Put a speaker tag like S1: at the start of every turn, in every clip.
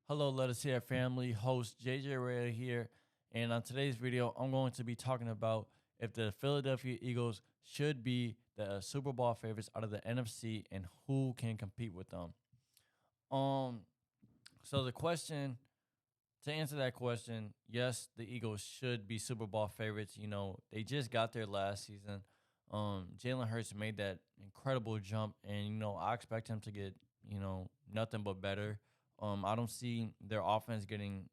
S1: Hello, Let Us Hear family. Host JJ Raya here. And on today's video, I'm going to be talking about if the Philadelphia Eagles should be the Super Bowl favorites out of the NFC and who can compete with them. Um, so the question to answer that question, yes, the Eagles should be Super Bowl favorites. They just got there last season. Jalen Hurts made that incredible jump, and I expect him to get nothing but better. I don't see their offense getting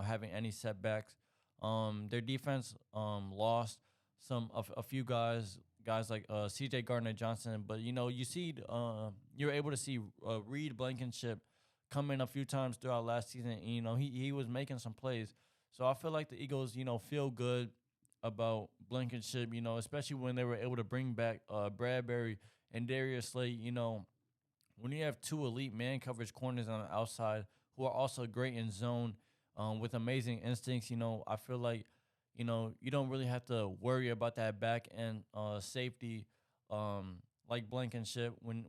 S1: having any setbacks. Their defense lost a few guys like C.J. Gardner Johnson, but you're able to see Reed Blankenship come in a few times throughout last season. And, he was making some plays. So I feel like the Eagles, feel good about Blankenship, especially when they were able to bring back Bradbury and Darius Slay. When you have two elite man coverage corners on the outside who are also great in zone with amazing instincts, I feel like, you don't really have to worry about that back end safety like Blankenship when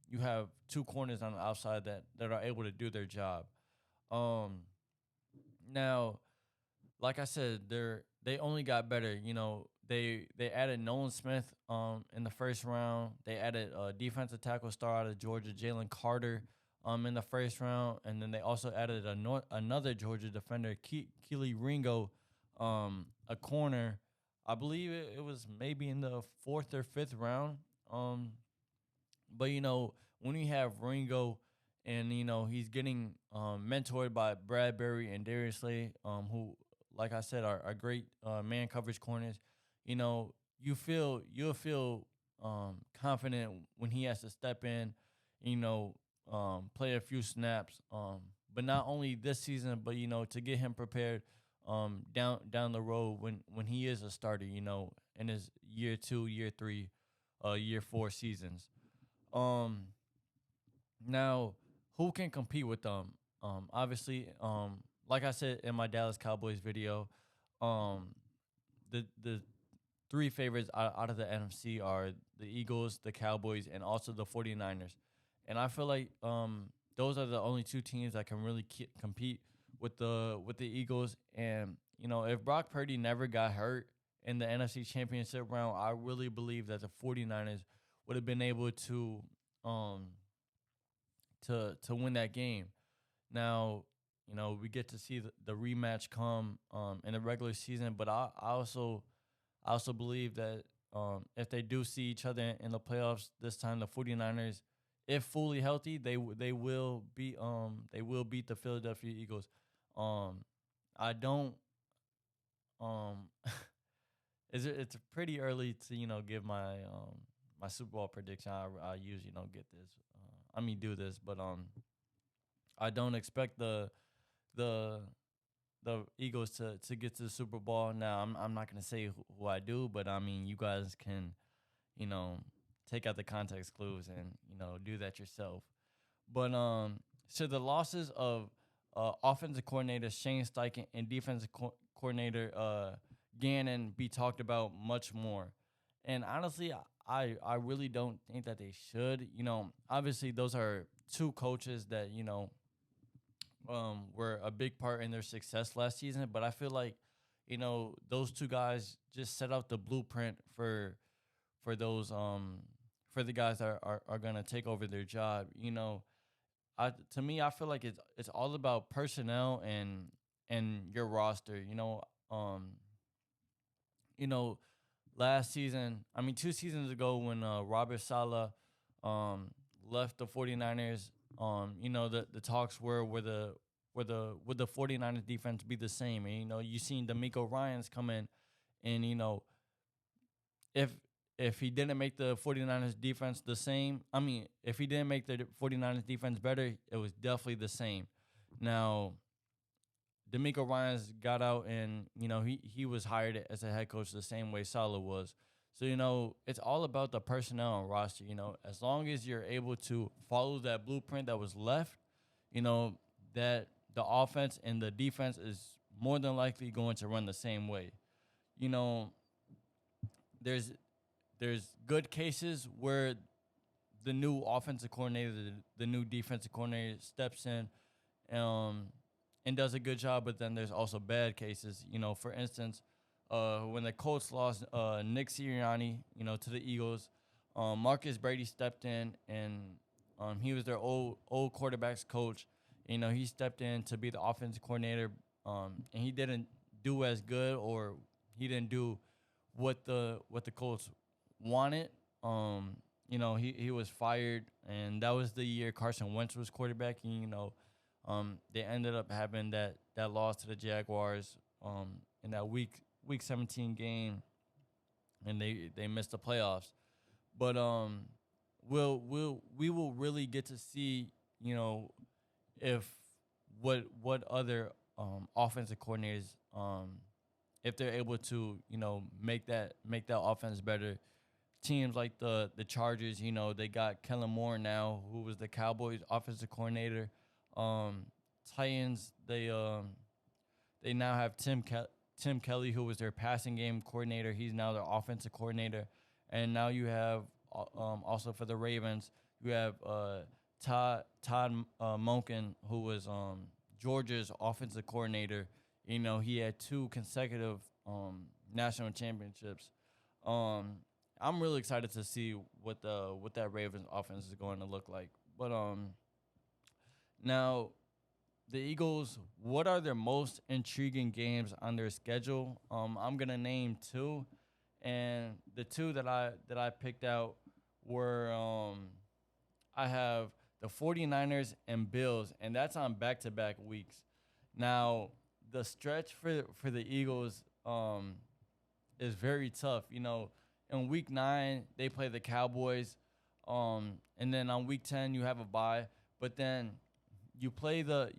S1: you have two corners on the outside that are able to do their job. Um, Now, like I said, they only got better. They added Nolan Smith in the first round. They added defensive tackle star out of Georgia, Jalen Carter, in the first round, and then they also added another Georgia defender, Keely Ringo, a corner. I believe it was maybe in the fourth or fifth round. But when you have Ringo and he's getting mentored by Bradbury and Darius Slay, who, like I said, are great man coverage corners. You'll feel confident when he has to step in, play a few snaps. But not only this season, but to get him prepared down the road when he is a starter. In his year 2, year 3, year 4 seasons. Um, Now, who can compete with them? Obviously, like I said in my Dallas Cowboys video, um, the three favorites out of the NFC are the Eagles, the Cowboys, and also the 49ers. And I feel like those are the only two teams that can really compete with the Eagles. And if Brock Purdy never got hurt in the NFC Championship round, I really believe that the 49ers would have been able um to win that game. Now, we get to see the rematch come in the regular season, but I also believe that if they do see each other in the playoffs this time, the 49ers, if fully healthy, they will beat the Philadelphia Eagles. Um I don't um it's pretty early to give my Super Bowl prediction. I usually don't get this. Do this, but I don't expect the the Eagles to get to the Super Bowl. Now, I'm not gonna say who I do, but you guys can you know take out the context clues and do that yourself. But so the losses of offensive coordinator Shane Steichen and defensive coordinator Gannon be talked about much more. And honestly, I really don't think that they should. Obviously those are two coaches that were a big part in their success last season. But I feel like those two guys just set out the blueprint for those for the guys that are gonna take over their job. To me, I feel like it's all about personnel and your roster. Um, you know, last season, 2 seasons ago when Robert Sala um left the 49ers, the talks were would the 49ers defense be the same? And you seen D'Amico Ryans come in, and if if he didn't make the 49ers defense the same, if he didn't make the 49ers defense better, it was definitely the same. Now, D'Amico Ryans got out, and he was hired as a head coach the same way Salah was. So it's all about the personnel and roster. As long as you're able to follow that blueprint that was left, you know that the offense and the defense is more than likely going to run the same way. You know, there's there's good cases where the new offensive coordinator, the new defensive coordinator steps in um, and does a good job. But then there's also bad cases. For instance, when the Colts lost Nick Sirianni, to the Eagles, Marcus Brady stepped in and he was their old quarterbacks coach. He stepped in to be the offensive coordinator, and he didn't do as good, or he didn't do what the Colts wanted. He was fired, and that was the year Carson Wentz was quarterbacking. They ended up having that loss to the Jaguars in that week 17 game, and they missed the playoffs. But we will really get to see if what other offensive coordinators if they're able to make that offense better. Teams like the Chargers, they got Kellen Moore now, who was the Cowboys offensive coordinator. Um, Titans, they now have Tim Kelly, who was their passing game coordinator. He's now their offensive coordinator, and now you have also for the Ravens, you have Todd Monken, who was Georgia's offensive coordinator. He had two consecutive national championships. Um, I'm really excited to see what that Ravens offense is going to look like. But now the Eagles, what are their most intriguing games on their schedule? I'm gonna name two, and the two that I picked out were I have the 49ers and Bills, and that's on back-to-back weeks. Now, the stretch for the Eagles is very tough. In week 9 they play the Cowboys, and then on week 10 you have a bye, but then you play the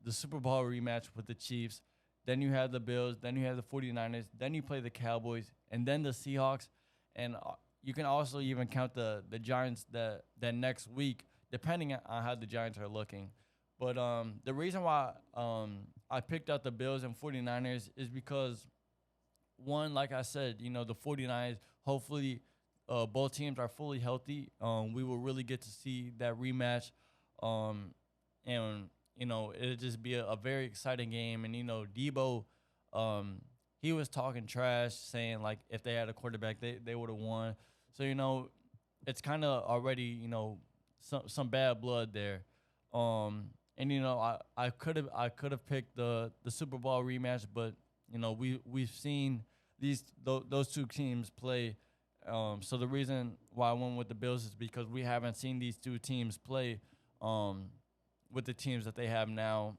S1: Super Bowl rematch with the Chiefs. Then you have the Bills. Then you have the 49ers. Then you play the Cowboys, and then the Seahawks. And you can also even count the Giants that next week, depending on how the Giants are looking. But the reason why I picked out the Bills and 49ers is because, one, like I said, the 49ers, hopefully both teams are fully healthy. We will really get to see that rematch. Um, and it'll just be a very exciting game. And Debo, he was talking trash, saying like if they had a quarterback, they would have won. So it's kind of already some bad blood there. And I could have picked the Super Bowl rematch, but we've seen those two teams play. So the reason why I went with the Bills is because we haven't seen these two teams play. With the teams that they have now,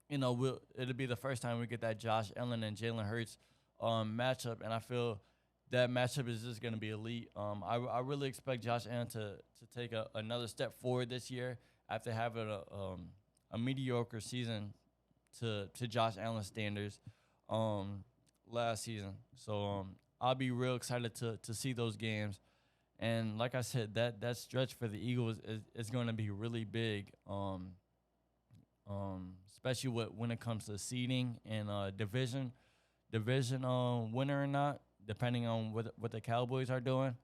S1: it'll be the first time we get that Josh Allen and Jalen Hurts matchup, and I feel that matchup is just going to be elite. I really expect Josh Allen to take another step forward this year after having a mediocre season to Josh Allen standards last season. So I'll be real excited to see those games. And like I said, that stretch for the Eagles is going to be really big, especially when it comes to seeding and division winner or not, depending on what the Cowboys are doing.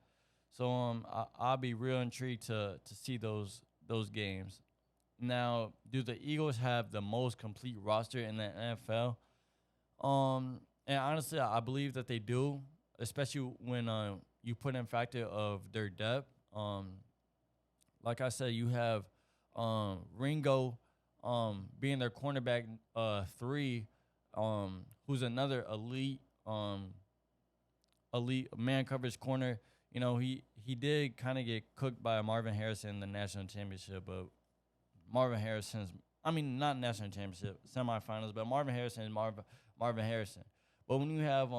S1: So I'll be real intrigued to see those games. Now, do the Eagles have the most complete roster in the NFL? And honestly, I believe that they do, especially when you put in factor of their depth. Like I said, you have Ringo being their cornerback 3, who's another elite man coverage corner. He did kind of get cooked by Marvin Harrison in the national championship, but not national championship, semifinals, but Marvin Harrison is Marvin Harrison. But when you have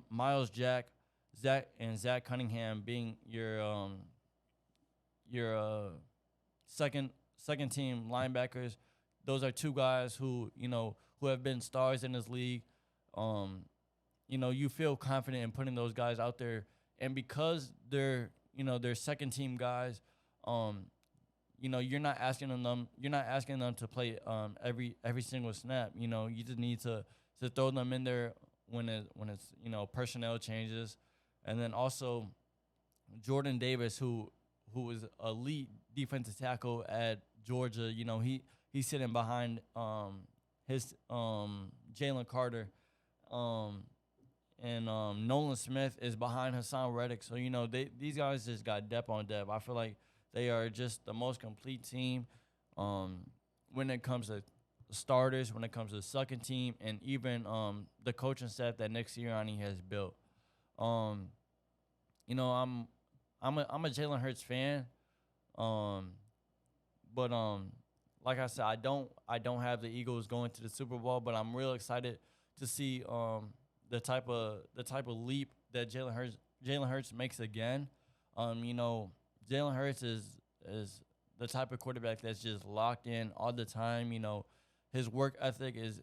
S1: Miles Jack, Zach Cunningham being your second team linebackers, those are two guys who have been stars in this league. You feel confident in putting those guys out there, and because they're second team guys, you're not asking them to play every single snap. You just need to throw them in there when it's personnel changes. And then also Jordan Davis, who was elite defensive tackle at Georgia. he's sitting behind his Jalen Carter, um, and Nolan Smith is behind Hassan Reddick. So these guys just got depth on depth. I feel like they are just the most complete team um, when it comes to starters, when it comes to the second team, and even the coaching staff that Nick Sirianni has built. Um, I'm a Jalen Hurts fan. Um, but like I said, I don't have the Eagles going to the Super Bowl, but I'm real excited to see the type of leap that Jalen Hurts makes again. Jalen Hurts is the type of quarterback that's just locked in all the time. His work ethic is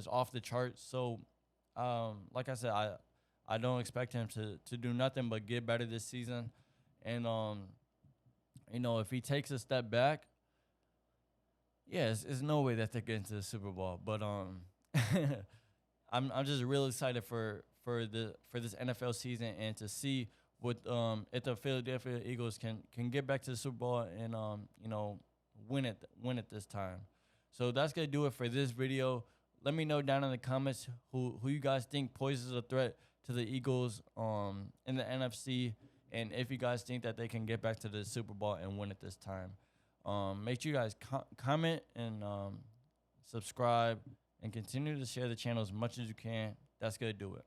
S1: off the charts. So, like I said, I don't expect him to do nothing but get better this season. And if he takes a step back, yeah, it's no way that they get into the Super Bowl. But I'm just really excited for this NFL season and to see what if the Philadelphia Eagles can get back to the Super Bowl and win it this time. So that's gonna do it for this video. Let me know down in the comments who you guys think poses a threat to the Eagles in the NFC, and if you guys think that they can get back to the Super Bowl and win it this time. Make sure you guys comment and subscribe and continue to share the channel as much as you can. That's gonna do it.